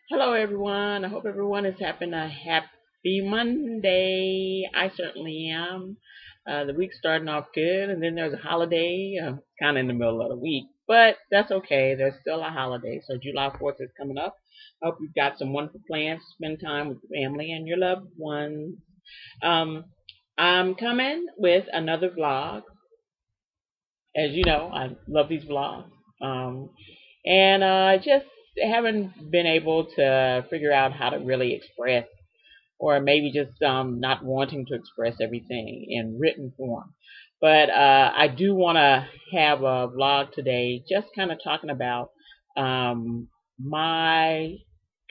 Hello, everyone. I hope everyone is having a happy Monday. I certainly am. The week's starting off good, and then there's a holiday, kind of in the middle of the week, but that's okay. There's still a holiday. So July 4th is coming up. I hope you've got some wonderful plans to spend time with your family and your loved ones. Um, I'm coming with another vlog. As you know, I love these vlogs. Um, and I just haven't been able to figure out how to really express, or maybe just not wanting to express everything in written form. But I do want to have a vlog today, just kind of talking about my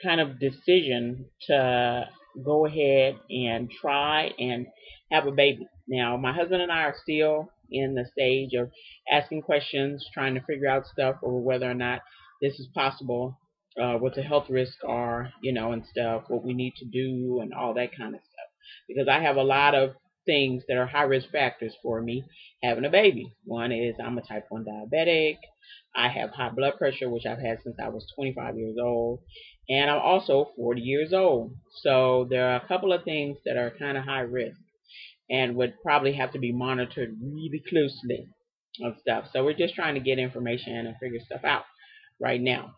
kind of decision to go ahead and try and have a baby. Now, my husband and I are still in the stage of asking questions, trying to figure out stuff over whether or not this is possible, what the health risks are, and stuff, what we need to do, and all that kind of stuff. Because I have a lot of things that are high risk factors for me having a baby. One is I'm a type 1 diabetic. I have high blood pressure, which I've had since I was 25 years old. And I'm also 40 years old. So there are a couple of things that are kind of high risk and would probably have to be monitored really closely and stuff. So we're just trying to get information and figure stuff out right now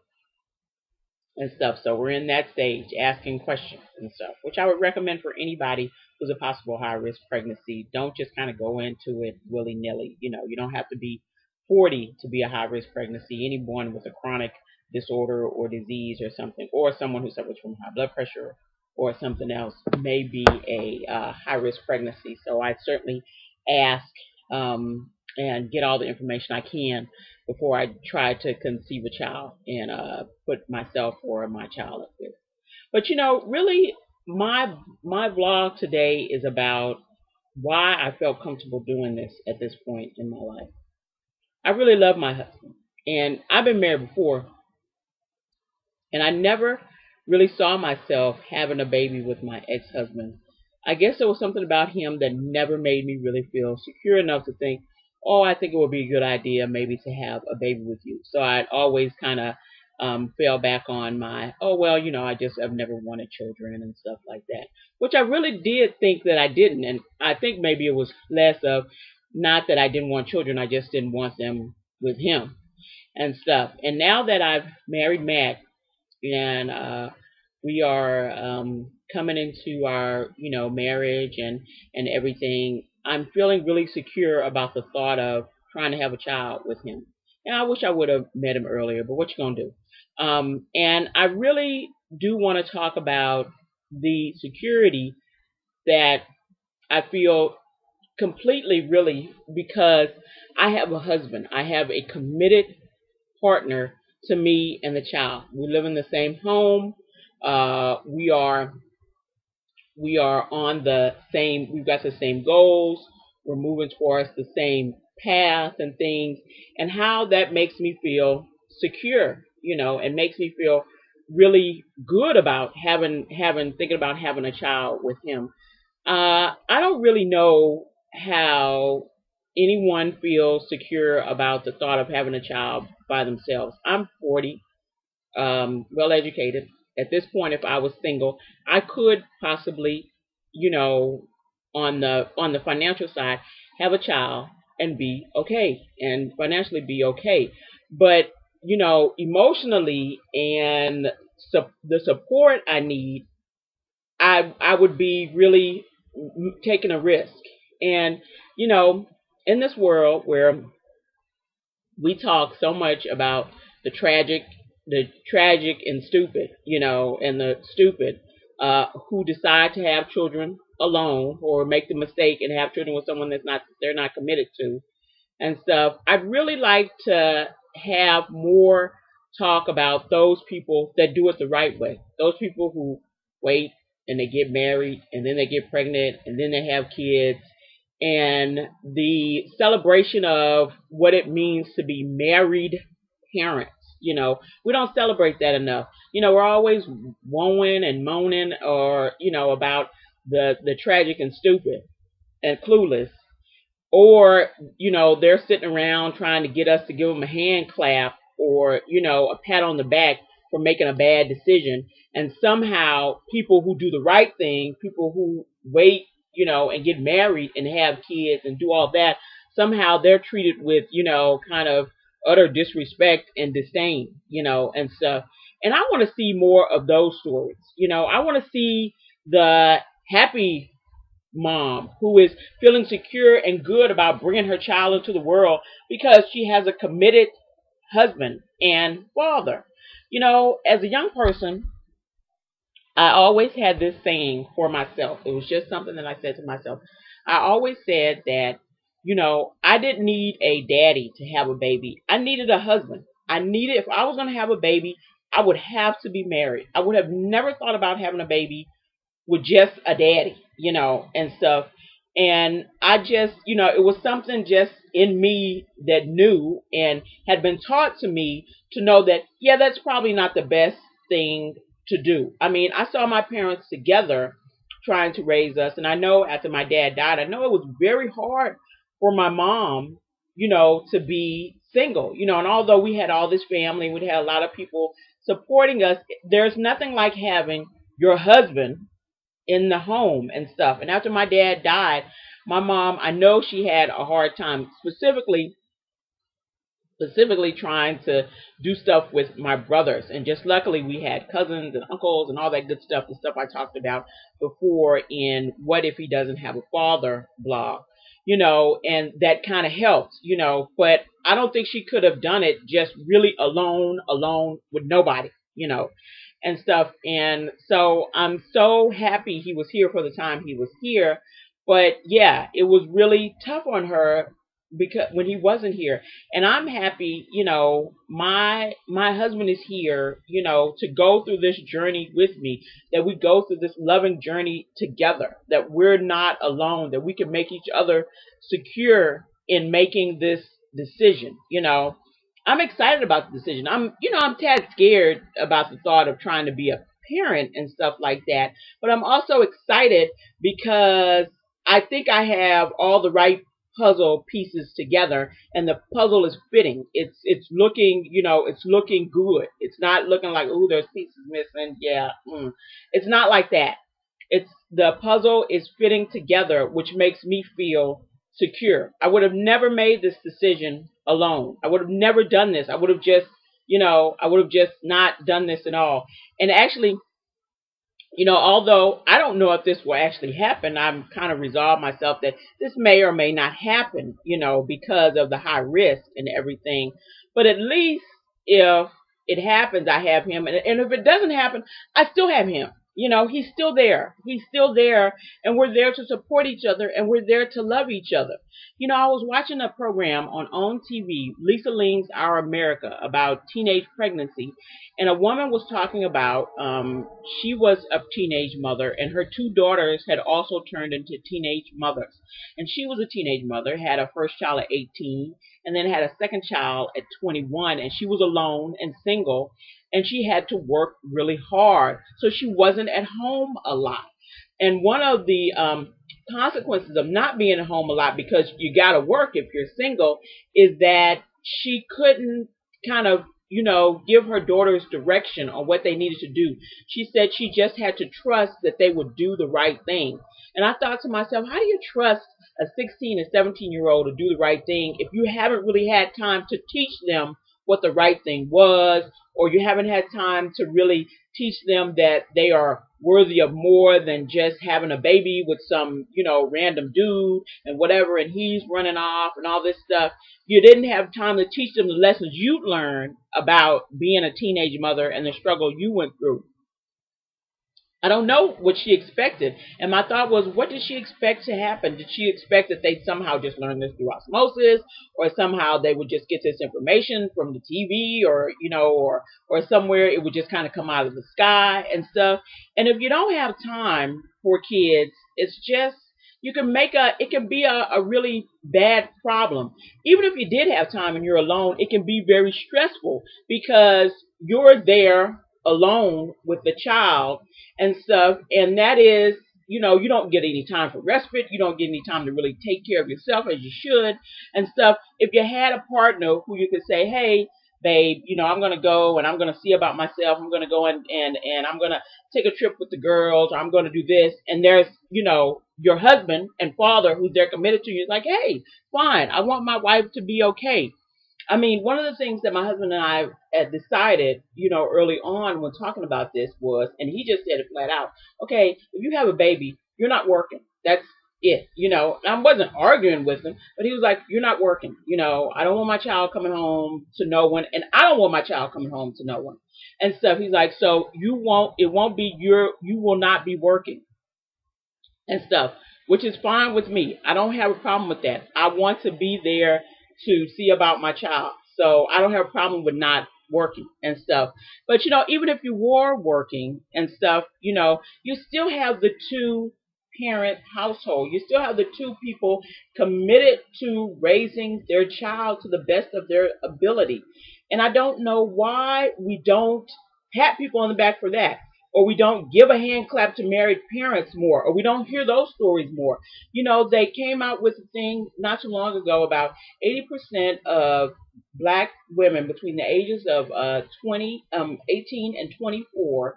and stuff. So we're in that stage, asking questions and stuff, which I would recommend for anybody who's a possible high risk pregnancy. Don't just kind of go into it willy nilly. You don't have to be 40 to be a high risk pregnancy. Anyone with a chronic disorder or disease or something, or someone who suffers from high blood pressure or something else, may be a high risk pregnancy. So I certainly ask and get all the information I can before I try to conceive a child and put myself or my child at risk. But really, my vlog today is about why I felt comfortable doing this at this point in my life. I really love my husband, and I've been married before, and I never really saw myself having a baby with my ex-husband. I guess there was something about him that never made me really feel secure enough to think, oh, I think it would be a good idea maybe to have a baby with you. So I'd always kind of fell back on my, oh, well, I've never wanted children and stuff like that, which I really did think that I didn't. And I think maybe it was less of not that I didn't want children, I just didn't want them with him and stuff. And now that I've married Matt, and we are coming into our marriage and everything, I'm feeling really secure about the thought of trying to have a child with him. And I wish I would have met him earlier, but what you gonna do? And I really do want to talk about the security that I feel completely, really, because I have a husband. I have a committed partner to me and the child. We live in the same home. We are on the same. We've got the same goals. We're moving towards the same path and things, and how that makes me feel secure. And makes me feel really good about thinking about having a child with him. I don't really know how anyone feels secure about the thought of having a child by themselves. I'm 40, well educated. At this point, if I was single, I could possibly, you know, on the financial side, have a child and be okay, and financially be okay. But emotionally and the support I need, I would be really taking a risk. And in this world where we talk so much about the tragic, and stupid, and the stupid who decide to have children alone or make the mistake and have children with someone they're not committed to and stuff. I'd really like to have more talk about those people that do it the right way. Those people who wait and they get married and then they get pregnant and then they have kids, and the celebration of what it means to be married parents. We don't celebrate that enough. We're always wooing and moaning or, about the tragic and stupid and clueless. Or, they're sitting around trying to get us to give them a hand clap or, a pat on the back for making a bad decision. And somehow people who do the right thing, people who wait, and get married and have kids and do all that, somehow they're treated with, kind of utter disrespect and disdain, and stuff. And I want to see more of those stories. I want to see the happy mom who is feeling secure and good about bringing her child into the world because she has a committed husband and father. As a young person, I always had this saying for myself. It was just something that I said to myself. I always said that, I didn't need a daddy to have a baby. I needed a husband. If I was going to have a baby, I would have to be married. I would have never thought about having a baby with just a daddy, and stuff. And I just, it was something just in me that knew and had been taught to me to know that, yeah, that's probably not the best thing to do. I mean, I saw my parents together trying to raise us. And I know after my dad died, I know it was very hard for my mom, to be single, and although we had all this family, we had a lot of people supporting us, there's nothing like having your husband in the home and stuff. And after my dad died, my mom, I know she had a hard time specifically trying to do stuff with my brothers. And just luckily we had cousins and uncles and all that good stuff, the stuff I talked about before in What If He Doesn't Have a Father blog, and that kind of helped, but I don't think she could have done it just really alone with nobody, and stuff. And so I'm so happy he was here for the time he was here. But yeah, it was really tough on her because when he wasn't here. And I'm happy, my husband is here, to go through this journey with me, that we go through this loving journey together, that we're not alone, that we can make each other secure in making this decision. I'm excited about the decision. I'm tad scared about the thought of trying to be a parent and stuff like that. But I'm also excited because I think I have all the right puzzle pieces together, and the puzzle is fitting. It's looking, it's looking good. It's not looking like, oh, there's pieces missing. Yeah, it's not like that. It's the puzzle is fitting together, which makes me feel secure. I would have never made this decision alone. I would have never done this. I would have just, not done this at all. And actually, although I don't know if this will actually happen, I'm kind of resolved myself that this may or may not happen, because of the high risk and everything. But at least if it happens, I have him. And if it doesn't happen, I still have him. He's still there. He's still there. And we're there to support each other. And we're there to love each other. I was watching a program on TV, Lisa Ling's Our America, about teenage pregnancy. And a woman was talking about, she was a teenage mother. And her two daughters had also turned into teenage mothers. And she was a teenage mother, had a first child at 18. And then had a second child at 21. And she was alone and single. And she had to work really hard. So she wasn't at home a lot. And one of the consequences of not being at home a lot, because you got to work if you're single, is that she couldn't kind of, give her daughters direction on what they needed to do. She said she just had to trust that they would do the right thing. And I thought to myself, how do you trust a 16 and 17-year-old to do the right thing if you haven't really had time to teach them what the right thing was, or you haven't had time to really teach them that they are worthy of more than just having a baby with some, random dude and whatever, and he's running off and all this stuff. You didn't have time to teach them the lessons you'd learned about being a teenage mother and the struggle you went through. I don't know what she expected. And my thought was, what did she expect to happen? Did she expect that they'd somehow just learn this through osmosis, or somehow they would just get this information from the TV, or, or somewhere it would just kind of come out of the sky and stuff? And if you don't have time for kids, it's just, it can be a really bad problem. Even if you did have time and you're alone, it can be very stressful because you're there alone with the child and stuff, and that is, you don't get any time for respite. You don't get any time to really take care of yourself as you should and stuff. If you had a partner who you could say, hey, babe, I'm gonna go and I'm gonna see about myself. I'm gonna go and I'm gonna take a trip with the girls, or I'm gonna do this. And there's, your husband and father who's there committed to you is like, hey, fine, I want my wife to be okay. I mean, one of the things that my husband and I had decided, early on when talking about this was, and he just said it flat out, okay, if you have a baby, you're not working. That's it. I wasn't arguing with him, but he was like, you're not working. I don't want my child coming home to no one, and I don't want my child coming home to no one and stuff. He's like, so it won't be you will not be working and stuff, which is fine with me. I don't have a problem with that. I want to be there to see about my child. So I don't have a problem with not working and stuff. But, even if you were working and stuff, you still have the two parent household. You still have the two people committed to raising their child to the best of their ability. And I don't know why we don't pat people on the back for that, or we don't give a hand clap to married parents more, or we don't hear those stories more. They came out with a thing not too long ago about 80% of black women between the ages of 18 and 24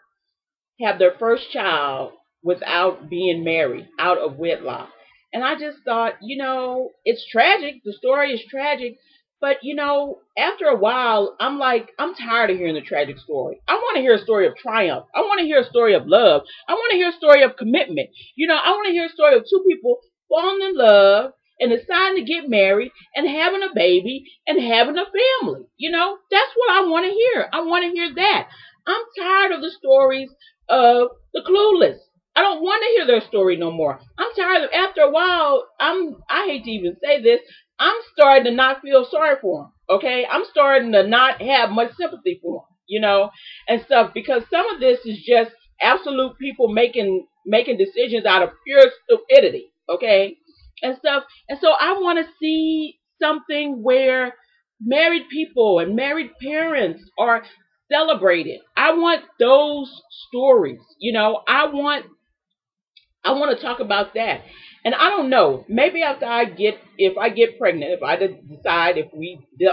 have their first child without being married, out of wedlock. And I just thought, it's tragic. The story is tragic. But, after a while, I'm like, I'm tired of hearing the tragic story. I want to hear a story of triumph. I want to hear a story of love. I want to hear a story of commitment. I want to hear a story of two people falling in love and deciding to get married and having a baby and having a family. That's what I want to hear. I want to hear that. I'm tired of the stories of the clueless. I don't want to hear their story no more. I'm tired of, after a while, I hate to even say this, I'm starting to not feel sorry for them. Okay? I'm starting to not have much sympathy for them, and stuff, because some of this is just absolute people making decisions out of pure stupidity, okay? And stuff. And so I want to see something where married people and married parents are celebrated. I want those stories, I want to talk about that. And I don't know, maybe if I get pregnant, if I decide,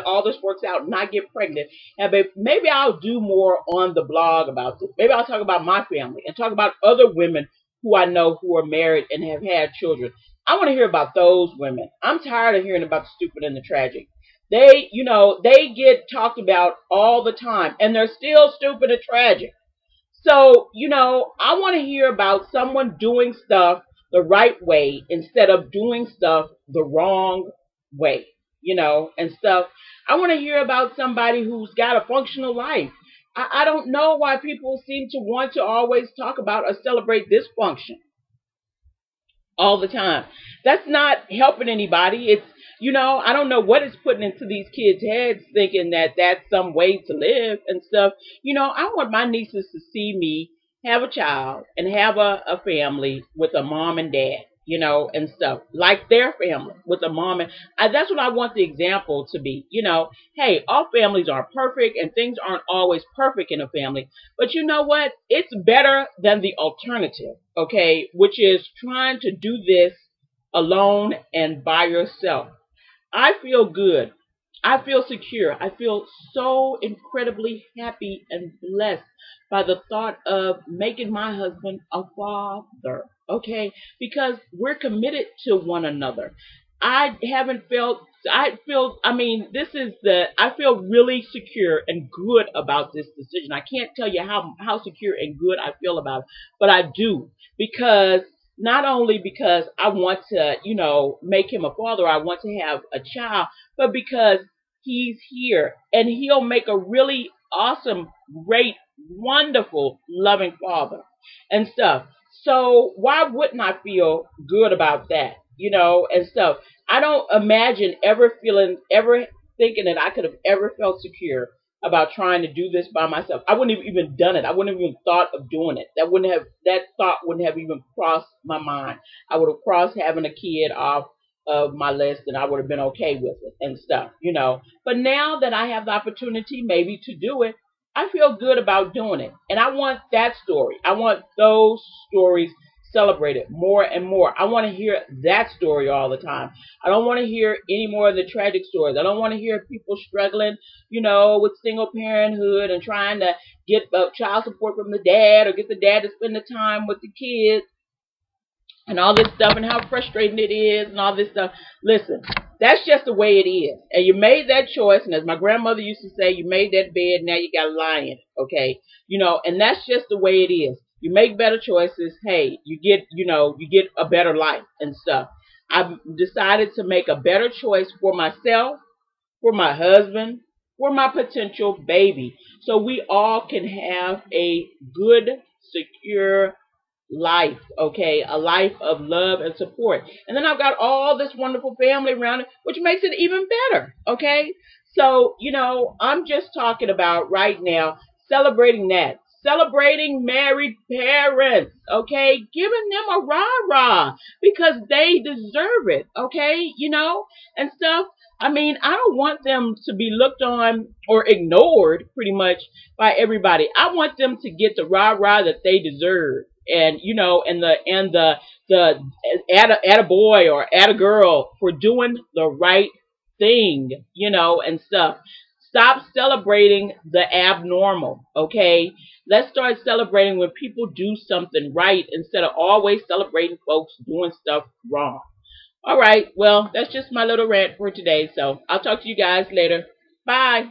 all this works out and I get pregnant, and maybe I'll do more on the blog about this. Maybe I'll talk about my family and talk about other women who I know who are married and have had children. I want to hear about those women. I'm tired of hearing about the stupid and the tragic. They get talked about all the time, and they're still stupid and tragic. So, I want to hear about someone doing stuff the right way instead of doing stuff the wrong way, and stuff. I want to hear about somebody who's got a functional life. I don't know why people seem to want to always talk about or celebrate dysfunction all the time. That's not helping anybody. It's, I don't know what it's putting into these kids' heads, thinking that that's some way to live and stuff. I want my nieces to see me have a child and have a family with a mom and dad, and stuff, like their family with a mom. And that's what I want the example to be. Hey, all families aren't perfect and things aren't always perfect in a family. But you know what? It's better than the alternative, okay, which is trying to do this alone and by yourself. I feel good. I feel secure. I feel so incredibly happy and blessed by the thought of making my husband a father, okay? Because we're committed to one another. I feel really secure and good about this decision. I can't tell you how secure and good I feel about it, but I do, because not only because I want to, make him a father, I want to have a child, but because he's here and he'll make a really awesome, great, wonderful, loving father and stuff. So why wouldn't I feel good about that, and stuff? I don't imagine ever thinking that I could have ever felt secure about trying to do this by myself. I wouldn't have even done it. I wouldn't have even thought of doing it. That thought wouldn't have even crossed my mind. I would have crossed having a kid off of my list, and I would have been okay with it and stuff, But now that I have the opportunity maybe to do it, I feel good about doing it. And I want that story. I want those stories celebrate it more and more. I want to hear that story all the time. I don't want to hear any more of the tragic stories. I don't want to hear people struggling, with single parenthood and trying to get child support from the dad or get the dad to spend the time with the kids and all this stuff and how frustrating it is and all this stuff. Listen, that's just the way it is. And you made that choice, and as my grandmother used to say, you made that bed, now you got to lie in it, okay? And that's just the way it is. You make better choices, hey, you get a better life and stuff. I've decided to make a better choice for myself, for my husband, for my potential baby, so we all can have a good, secure life, okay? A life of love and support. And then I've got all this wonderful family around it, which makes it even better, okay? So, I'm just talking about right now celebrating that. Celebrating married parents, okay? Giving them a rah-rah because they deserve it, okay? And stuff. I mean, I don't want them to be looked on or ignored pretty much by everybody. I want them to get the rah-rah that they deserve. And the at a boy or at a girl for doing the right thing, and stuff. Stop celebrating the abnormal, okay? Let's start celebrating when people do something right instead of always celebrating folks doing stuff wrong. All right, well, that's just my little rant for today. So I'll talk to you guys later. Bye.